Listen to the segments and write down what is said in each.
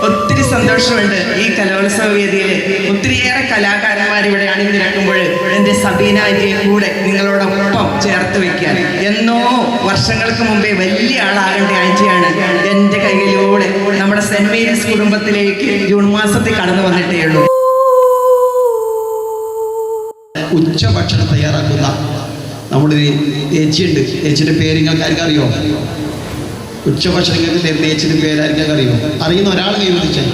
ഒത്തിരി സന്തോഷമുണ്ട്. ഈ കലോത്സവ വേദിയിൽ ഒത്തിരിയേറെ കലാകാരന്മാർ ഇവിടെ അണിനിരക്കുമ്പോൾ എൻ്റെ സബീന ആൻറ്റിയെ കൂടെ നിങ്ങളോടൊപ്പം ചേർത്ത് വയ്ക്കാൻ എന്നോ വർഷങ്ങൾക്ക് മുമ്പേ വലിയ ആളാകേണ്ട ആൻറ്റിയാണ് എൻ്റെ കയ്യിലൂടെ നമ്മുടെ സെൻറ് മേരീസ് കുടുംബത്തിലേക്ക് ജൂൺ മാസത്തിൽ കടന്നു വന്നിട്ടേ ഉള്ളൂ. ഉച്ചഭക്ഷണം തയ്യാറാക്കുന്ന നമ്മുടെ ഒരു ഏച്ചിയുണ്ട്. ഏച്ചിയുടെ പേര് നിങ്ങൾക്ക് ആർക്കും അറിയോ? ഉച്ചഭക്ഷണങ്ങൾക്ക് തരുന്ന ഏച്ചിയുടെ പേരായിരിക്കും അറിയോ? അറിയുന്ന ഒരാൾ കൈവരിച്ചാൽ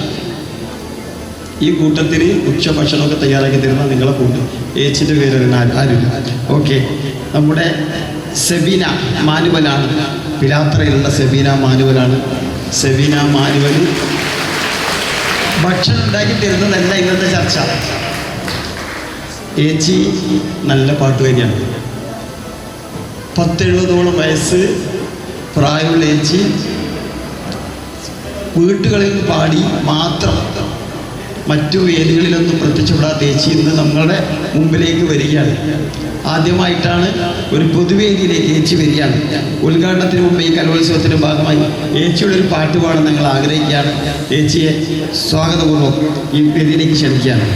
ഈ കൂട്ടത്തിൽ ഉച്ചഭക്ഷണമൊക്കെ തയ്യാറാക്കി തരുന്ന നിങ്ങളെ കൂട്ടും ഏച്ചിൻ്റെ പേര് ആരുമില്ല. ഓക്കെ, നമ്മുടെ സെബീന മാനുവലാണ്. പിലാത്രയിലുള്ള സെബീന മാനുവലാണ്. സെബീന മാനുവൽ ഭക്ഷണം ഉണ്ടാക്കി തരുന്നതല്ല ഇന്നത്തെ ചർച്ച. ഏച്ചി നല്ല പാട്ടുകാരിയാണ്. 70-70 വയസ്സ് പ്രായമുള്ള ഏച്ചി വീട്ടുകളിൽ പാടി മാത്രം മറ്റു വേദികളിലൊന്നും പ്രത്യക്ഷപ്പെടാത്ത ഏച്ചി ഇന്ന് നമ്മളുടെ മുമ്പിലേക്ക് വരികയാണ്. ആദ്യമായിട്ടാണ് ഒരു പൊതുവേദിയിലേക്ക് ഏച്ചി വരികയാണ്. ഉദ്ഘാടനത്തിന് മുമ്പ് ഈ കലോത്സവത്തിൻ്റെ ഭാഗമായി ഏച്ചിയുടെ ഒരു പാട്ട് പാടാൻ ഞങ്ങൾ ആഗ്രഹിക്കുകയാണ്. ഏച്ചിയെ സ്വാഗതപൂർവ്വം ഈ വേദിയിലേക്ക് ക്ഷണിക്കുകയാണ്.